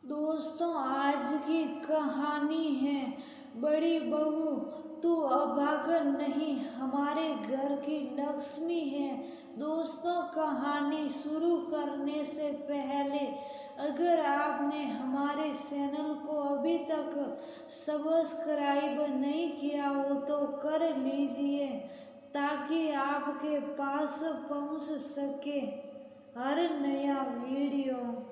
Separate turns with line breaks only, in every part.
दोस्तों, आज की कहानी है बड़ी बहू तू अभागन नहीं, हमारे घर की लक्ष्मी है। दोस्तों, कहानी शुरू करने से पहले अगर आपने हमारे चैनल को अभी तक सब्सक्राइब नहीं किया हो तो कर लीजिए ताकि आपके पास पहुंच सके हर नया वीडियो।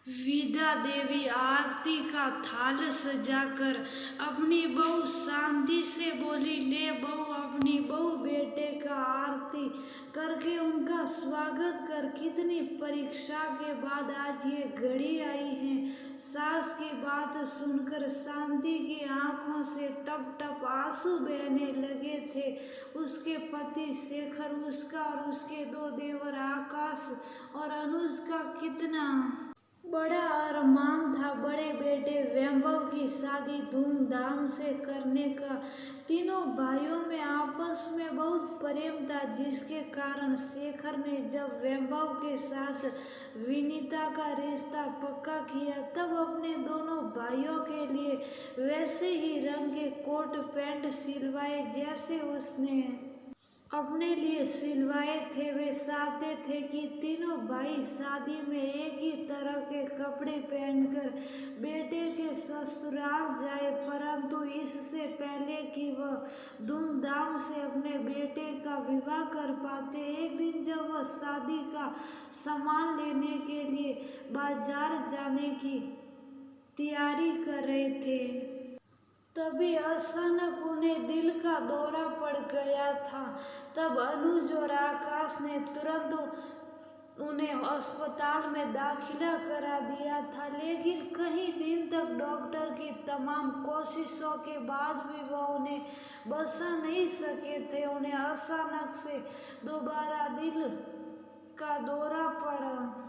विद्या देवी आरती का थाल सजाकर अपनी बहू शांति से बोली, ले बहू, अपनी बहू बेटे का आरती करके उनका स्वागत कर। कितनी परीक्षा के बाद आज ये घड़ी आई है। सास की बात सुनकर शांति की आंखों से टप टप आंसू बहने लगे थे। उसके पति शेखर, उसका और उसके दो देवर आकाश और अनुज का कितना बड़ा अरमान था बड़े बेटे वैभव की शादी धूमधाम से करने का। तीनों भाइयों में आपस में बहुत प्रेम था, जिसके कारण शेखर ने जब वैभव के साथ विनीता का रिश्ता पक्का किया तब अपने दोनों भाइयों के लिए वैसे ही रंग के कोट पैंट सिलवाए जैसे उसने अपने लिए सिलवाए थे। वे चाहते थे कि तीनों भाई शादी में एक ही तरह के कपड़े पहनकर बेटे के ससुराल जाए, परंतु इससे पहले कि वह धूमधाम से अपने बेटे का विवाह कर पाते, एक दिन जब वह शादी का सामान लेने के लिए बाजार जाने की तैयारी कर रहे थे तभी अचानक उन्हें दिल का दौरा पड़ गया था। तब अनुज और आकाश ने तुरंत उन्हें अस्पताल में दाखिला करा दिया था, लेकिन कई दिन तक डॉक्टर की तमाम कोशिशों के बाद भी वह उन्हें बचा नहीं सके थे। उन्हें अचानक से दोबारा दिल का दौरा पड़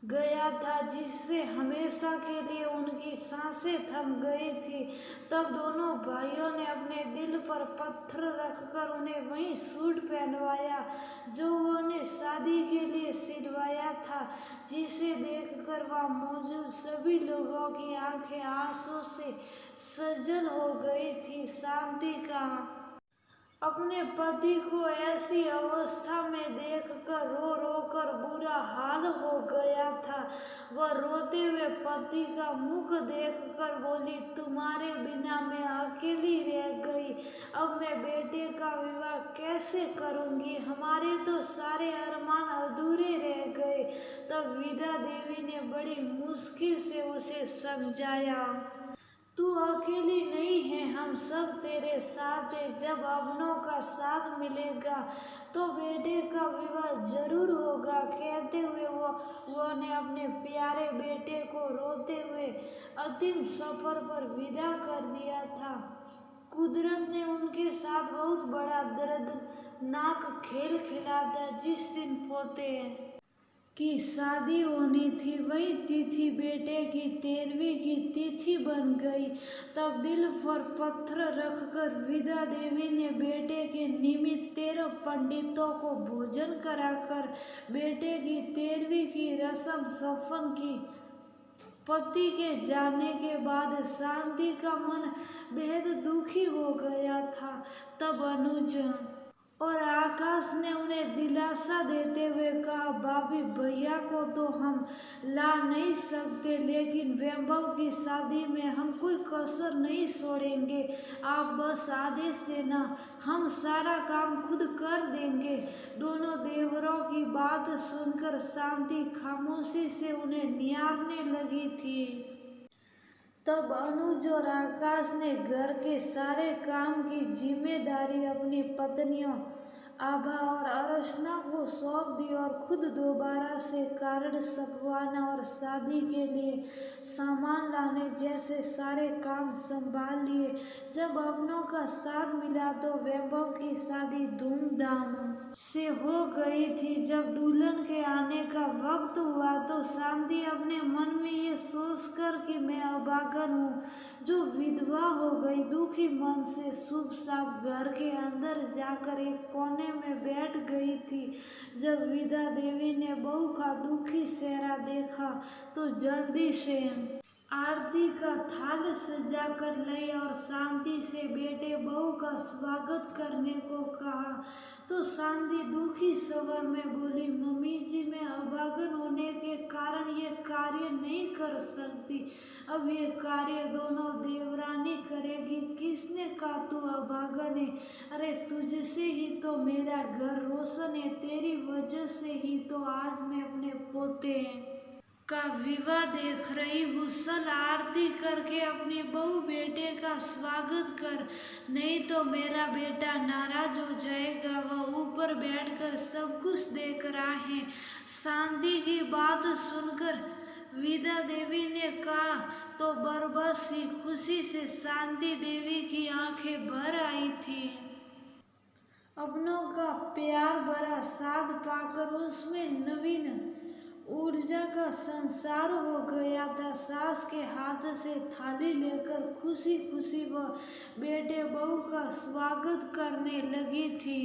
गया था, जिससे हमेशा के लिए उनकी सांसें थम गई थी। तब दोनों भाइयों ने अपने दिल पर पत्थर रखकर उन्हें वही सूट पहनवाया जो उन्हें शादी के लिए सिलवाया था, जिसे देखकर वहां मौजूद सभी लोगों की आंखें आंसू से सजल हो गई थी। शांति का अपने पति को ऐसी अवस्था में देखकर रो रो कर बुरा हाल हो गया था। वह रोते हुए पति का मुख देखकर बोली, तुम्हारे बिना मैं अकेली रह गई, अब मैं बेटे का विवाह कैसे करूंगी, हमारे तो सारे अरमान अधूरे रह गए। तब विद्या देवी ने बड़ी मुश्किल से उसे समझाया, तू अकेली नहीं है, हम सब तेरे साथ हैं। जब अपनों का साथ मिलेगा तो बेटे का विवाह जरूर होगा। कहते हुए वो ने अपने प्यारे बेटे को रोते हुए अंतिम सफर पर विदा कर दिया था। कुदरत ने उनके साथ बहुत बड़ा दर्दनाक खेल खेला था। जिस दिन पोते की शादी होनी थी वही तिथि बेटे की 13वीं की तिथि बन गई। तब दिल पर पत्थर रखकर विद्या देवी ने बेटे के निमित्त 13 पंडितों को भोजन कराकर बेटे की 13वीं की रस्म संपन्न की। पति के जाने के बाद शांति का मन बेहद दुखी हो गया था। तब अनुज और आकाश ने उन्हें दिलासा देते हुए कहा, भाभी भैया को तो हम ला नहीं सकते, लेकिन वैभव की शादी में हम कोई कसर नहीं छोड़ेंगे। आप बस आदेश देना, हम सारा काम खुद कर देंगे। दोनों देवरों की बात सुनकर शांति खामोशी से उन्हें निहारने लगी थी। तब अनुज और आकाश ने घर के सारे काम की जिम्मेदारी अपनी पत्नियों आभा और अर्चना को सौंप दी और खुद दोबारा से कार्ड छपवाना और शादी के लिए सामान लाने जैसे सारे काम संभाल लिए। जब अपनों का साथ मिला तो वैभव की शादी धूमधाम से हो गई थी। जब दुल्हन के आने का वक्त हुआ तो शांति अपने मन में ये सोचकर कि मैं अभागन हूँ जो विधवा हो गई। दुखी मन से शुभ साफ घर के अंदर जाकर एक कोने में बैठ गई थी। जब विदा देवी ने बहू का दुखी चेहरा देखा तो जल्दी से आरती का थाल सजा कर लाई और शांति से बेटे बहू का स्वागत करने को कहा। तो शांति दुखी स्वर में बोली, मम्मी जी मैं अभागन होने के कारण ये कार्य नहीं कर सकती। अब ये कार्य दोनों देवरानी करेगी। किसने कहा तू अभागन है? अरे तुझसे ही तो मेरा घर रोशन है, तेरी वजह से ही तो आज मैं अपने पोते का विवाह देख रही हूँ। चल आरती करके अपनी बहू बेटे का स्वागत कर, नहीं तो मेरा बेटा नाराज हो जाएगा। वह ऊपर बैठकर सब कुछ देख रहा है। शांति की बात सुनकर विदा देवी ने कहा तो बरबस ही खुशी से शांति देवी की आंखें भर आई थी। अपनों का प्यार भरा साथ पाकर उसमें नवीन ऊर्जा का संसार हो गया था। सास के हाथ से थाली लेकर खुशी खुशी वह बेटे बहू का स्वागत करने लगी थी।